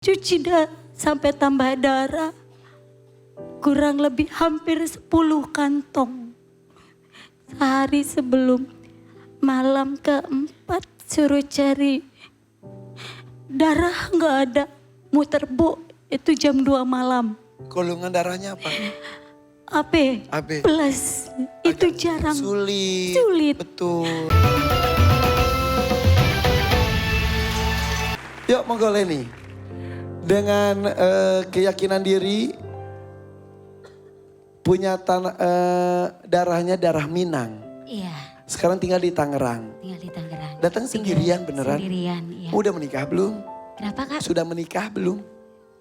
Cuci sampai tambah darah. Kurang lebih hampir 10 kantong. Sehari sebelum malam keempat suruh cari. Darah nggak ada. Muter bu, itu jam 2 malam. Golongan darahnya apa? AB, AB. plus. Itu jarang. Sulit. Betul. Yuk monggo Leni. Dengan keyakinan diri, punya darahnya darah Minang. Iya. Sekarang tinggal di Tangerang. Tinggal di Tangerang. Datang sendirian beneran? Sendirian, iya. Udah menikah belum? Kenapa Kak? Sudah menikah belum?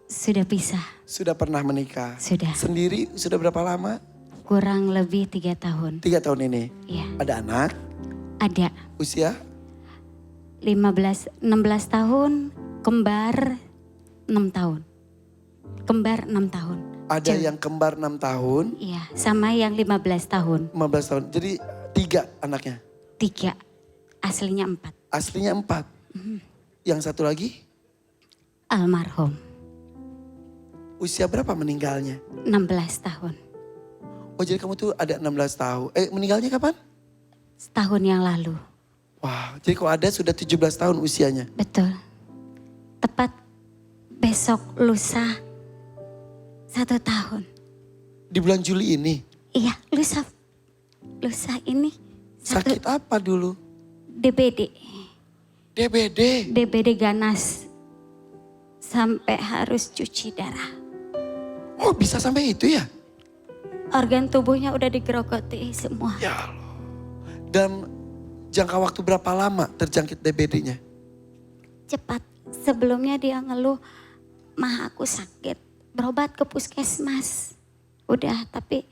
Sudah pisah. Sudah pernah menikah? Sudah. Sendiri sudah berapa lama? Kurang lebih 3 tahun. 3 tahun ini? Iya. Ada anak? Ada. Usia? 16 tahun, kembar 6 tahun. Kembar 6 tahun. Ada yang kembar 6 tahun? Iya, sama yang 15 tahun. 15 tahun, jadi 3 anaknya? 3, aslinya 4. Aslinya 4? Yang satu lagi? Almarhum. Usia berapa meninggalnya? 16 tahun. Oh jadi kamu tuh ada 16 tahun. Meninggalnya kapan? Setahun yang lalu. Wah, jadi kalau ada sudah 17 tahun usianya? Betul. Tepat besok lusa 1 tahun. Di bulan Juli ini? Iya, lusa ini. Sakit apa dulu? DBD. DBD? DBD ganas. Sampai harus cuci darah. Oh bisa sampai itu ya? Organ tubuhnya udah digerogoti semua. Ya Allah. Dan jangka waktu berapa lama terjangkit DBD-nya? Cepat. Sebelumnya dia ngeluh, mah aku sakit. Berobat ke puskesmas. Udah, tapi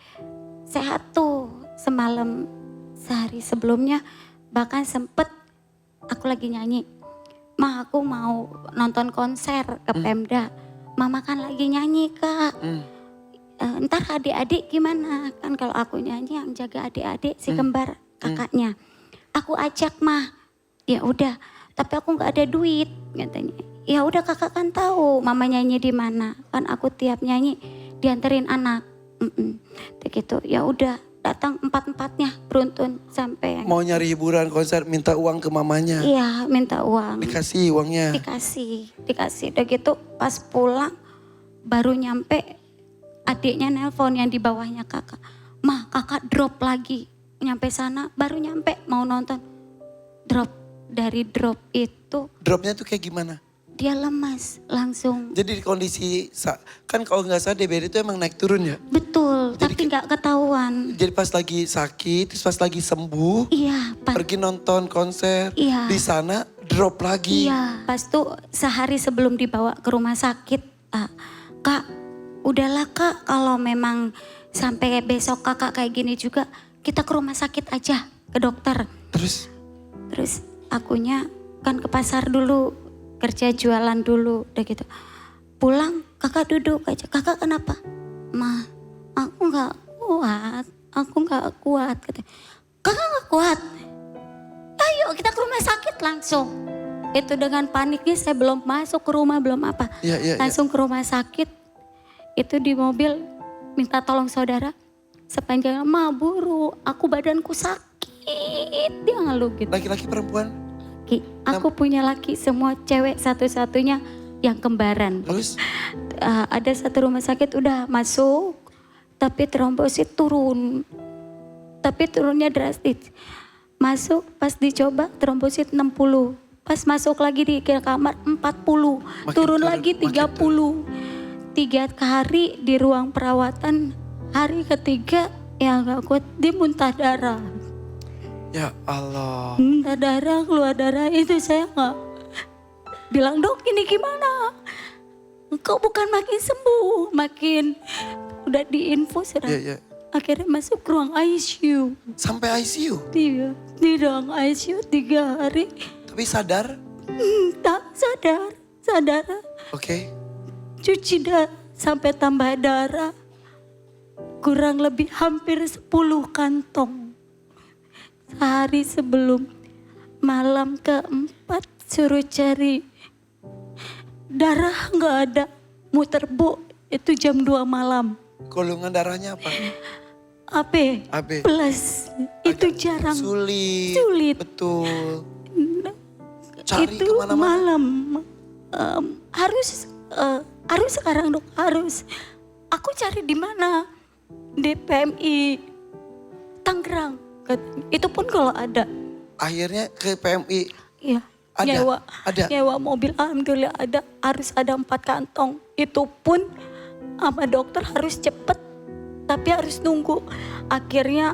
sehat tuh. Semalam, sehari sebelumnya bahkan sempet aku lagi nyanyi. Mah aku mau nonton konser ke Pemda. Mama kan lagi nyanyi Kak. Ntar adik-adik gimana? Kan kalau aku nyanyi yang jaga adik-adik si kembar kakaknya. Aku ajak mah. Ya udah, tapi aku nggak ada duit katanya. Ya udah kakak kan tahu mama nyanyi di mana. Kan aku tiap nyanyi dianterin anak. Gitu. Ya udah datang 4-4-nya beruntun sampai. Mau nyari hiburan konser minta uang ke mamanya? Iya minta uang. Dikasih uangnya? Dikasih. Udah gitu pas pulang baru nyampe adiknya nelpon yang di bawahnya kakak. Mah kakak drop lagi. Nyampe sana baru nyampe mau nonton. Drop. Dari drop itu. Dropnya tuh kayak gimana? Dia lemas langsung. Jadi di kondisi, kan kalau nggak salah DBD itu emang naik turun ya? Betul, Jadi tapi nggak ketahuan. Jadi pas lagi sakit, terus pas lagi sembuh, Iya, pergi nonton konser, Iya. di sana drop lagi. Iya, pas tuh sehari sebelum dibawa ke rumah sakit, Kak, udahlah Kak, kalau memang sampai besok kakak kayak gini juga, kita ke rumah sakit aja, ke dokter. Terus Akunya kan ke pasar dulu, kerja jualan dulu, udah gitu. Pulang kakak duduk aja, kakak kenapa? Ma, aku nggak kuat. Katanya. Kakak nggak kuat? Ayo kita ke rumah sakit langsung. Itu dengan paniknya saya belum masuk ke rumah, belum apa. Langsung ke rumah sakit, itu di mobil minta tolong saudara. Sepanjang ma buru, aku badanku sakit, dia ngeluh gitu. laki-laki perempuan? Aku punya laki, semua cewek satu-satunya yang kembaran. Terus? Ada satu rumah sakit udah masuk, tapi trombosit turun. Tapi turunnya drastis. Masuk pas dicoba trombosit 60. Pas masuk lagi di kamar 40. Turun lagi 30. 3 hari di ruang perawatan, hari ketiga ya gak kuat, dia muntah darah. Ya Allah. Muntah darah, keluar darah, itu saya gak bilang dok ini gimana? Kok bukan makin sembuh, makin udah diinfus sudah. Akhirnya masuk ruang ICU. Sampai ICU? Iya, di ruang ICU 3 hari. Tapi sadar? Tak sadar. Oke. Cuci sampai tambah darah. Kurang lebih hampir 10 kantong. Sehari sebelum malam keempat suruh cari darah nggak ada. Muter Bu, itu jam 2 malam. Golongan darahnya apa? AB, AB. plus. Itu jarang. Sulit. Betul. Cari itu kemana-mana. malam. Harus sekarang dok, harus. Aku cari di mana? Di PMI Tangerang. Itu pun kalau ada. Akhirnya ke PMI. Iya. Ada? Ada? Nyewa mobil, alhamdulillah ada. Harus ada 4 kantong. Itu pun sama dokter harus cepet. Tapi harus nunggu. Akhirnya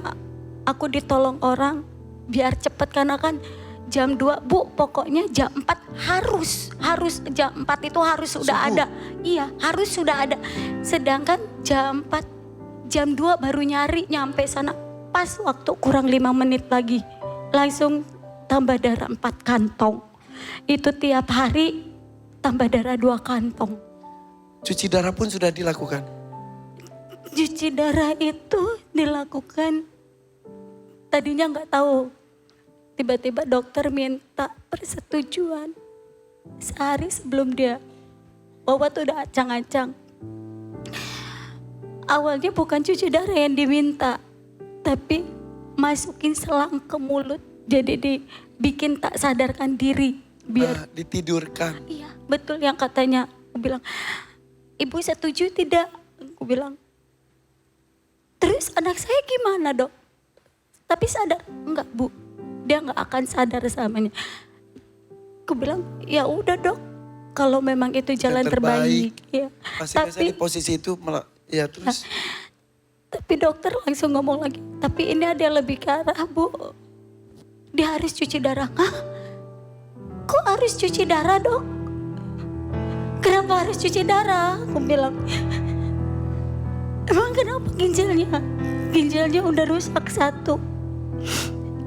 aku ditolong orang biar cepet karena kan jam 2 Bu, pokoknya jam 4 harus jam 4 itu harus sudah Subuh. ada. Iya, harus sudah ada. Sedangkan jam 4, jam 2 baru nyari nyampe sana. Pas waktu kurang 5 menit lagi. Langsung tambah darah 4 kantong. Itu tiap hari tambah darah 2 kantong. Cuci darah pun sudah dilakukan. Cuci darah itu dilakukan tadinya nggak tahu. Tiba-tiba dokter minta persetujuan sehari sebelum dia bawa tuh udah acang-acang. Awalnya bukan cuci darah yang diminta, tapi masukin selang ke mulut. Jadi dibikin tak sadarkan diri biar Ditidurkan. iya betul yang katanya. Aku bilang, Ibu setuju tidak? Aku bilang, terus anak saya gimana dok? Tapi sadar? Enggak Bu, dia nggak akan sadar samanya. Aku bilang, ya udah dok, kalau memang itu jalan terbaik. Ya. Pasti biasanya di posisi itu ya terus. Tapi dokter langsung ngomong lagi, tapi ini ada yang lebih ke arah Bu. Dia harus cuci darah. Hah? Kok harus cuci darah dok? Kenapa harus cuci darah? Aku bilang, emang kenapa ginjalnya? Ginjalnya udah rusak 1.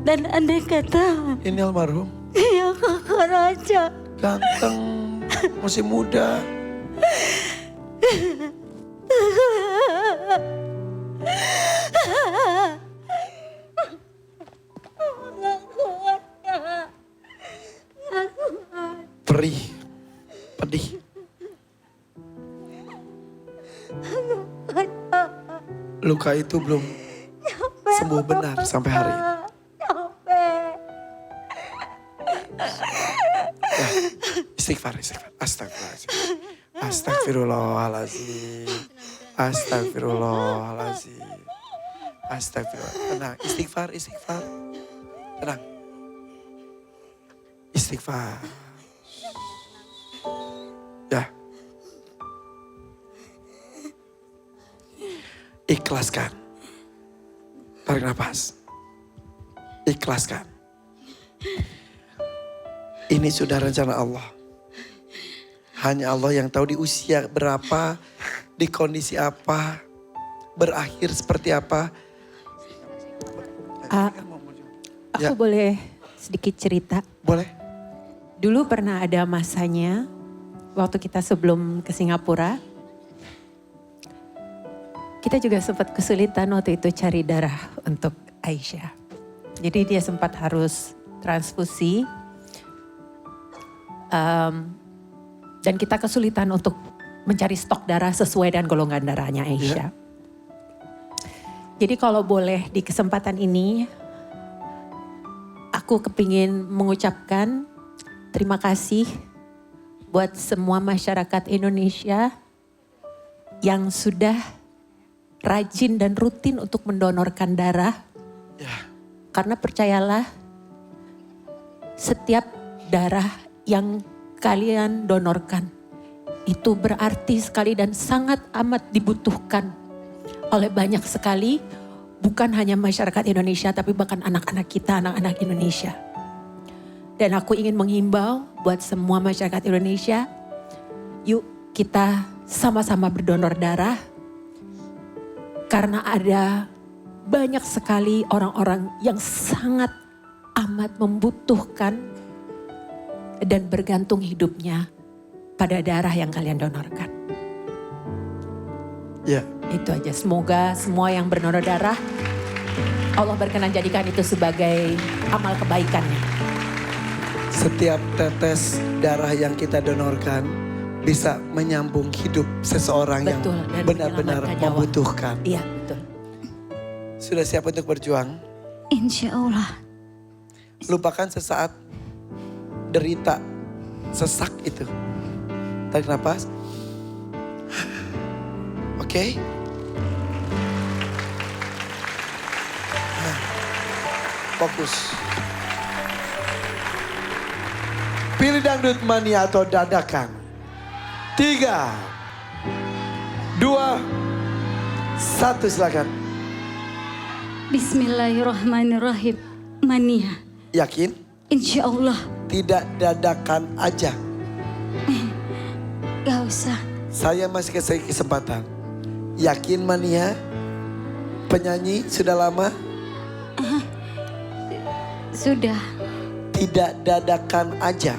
Dan andai kata, Ini almarhum. iya kakak Raja. Ganteng. Masih muda. Perih. Pedih. Luka itu belum sembuh benar sampai hari ini. Ya, istighfar. Astagfirullahaladzim. Astagfirullahaladzim. Astagfirullahaladzim. Astagfirullah. Tenang, istighfar. Tenang. Istighfar. Ya. Ikhlaskan. Tarik nafas. Ikhlaskan. Ini sudah rencana Allah. Hanya Allah yang tahu di usia berapa, di kondisi apa, berakhir seperti apa. Aku Ya. boleh sedikit cerita. Boleh? Dulu pernah ada masanya waktu kita sebelum ke Singapura. Kita juga sempat kesulitan waktu itu cari darah untuk Aisyah. Jadi dia sempat harus transfusi. Dan kita kesulitan untuk mencari stok darah sesuai dengan golongan darahnya Aisyah. Jadi kalau boleh di kesempatan ini, aku kepingin mengucapkan terima kasih buat semua masyarakat Indonesia yang sudah rajin dan rutin untuk mendonorkan darah. Ya. Karena percayalah, setiap darah yang kalian donorkan itu berarti sekali dan sangat amat dibutuhkan oleh banyak sekali, bukan hanya masyarakat Indonesia tapi bahkan anak-anak kita, anak-anak Indonesia. Dan aku ingin menghimbau buat semua masyarakat Indonesia, yuk kita sama-sama berdonor darah. Karena ada banyak sekali orang-orang yang sangat amat membutuhkan dan bergantung hidupnya pada darah yang kalian donorkan. Ya. Itu aja, semoga semua yang berdonor darah, Allah berkenan jadikan itu sebagai amal kebaikannya. Setiap tetes darah yang kita donorkan bisa menyambung hidup seseorang yang Betul, dan benar-benar menyelamatkan nyawa. membutuhkan. Iya, betul. Sudah siap untuk berjuang? Insya Allah. Lupakan sesaat derita, sesak itu. Tarik nafas. Oke. Nah, fokus. Pilih dangdut mania atau dadakan. 3, 2, 1 silakan. Bismillahirrahmanirrahim. Mania. Yakin? Insya Allah. Tidak dadakan aja. Gak usah. Saya masih kasih kesempatan. Yakin mania? Penyanyi sudah lama? Sudah. Tidak dadakan aja.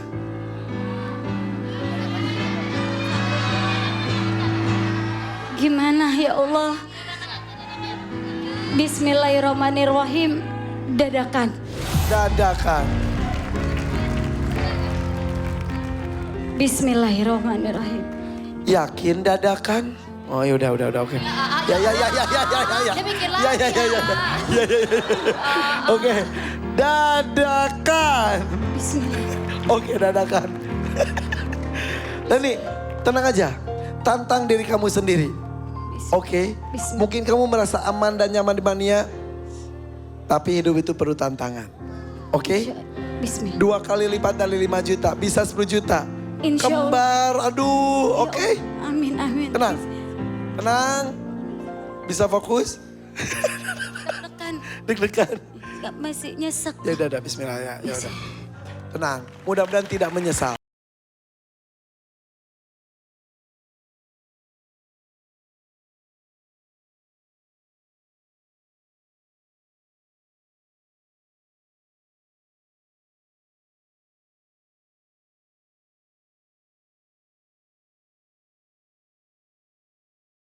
Gimana ya Allah? Bismillahirrahmanirrahim. Dadakan. Dadakan. Bismillahirrahmanirrahim. Yakin dadakan? Oh ya udah oke. Ya. Ya. Oke. Dadakan. Bismillah. Oke, dadakan. Leni, tenang aja. Tantang diri kamu sendiri. Oke. Bismillah. Mungkin kamu merasa aman dan nyaman di mania. Tapi hidup itu perlu tantangan. Oke? Bismillah. 2 kali lipat dari 5 juta. Bisa 10 juta. Insya Allah. Kembar, aduh. Oke? Amin, amin. Tenang. Tenang. Bisa fokus? Deg-degan. Deg-degan. Masih nyesek. Ya udah, bismillah ya. Ya udah. Tenang. Mudah-mudahan tidak menyesal.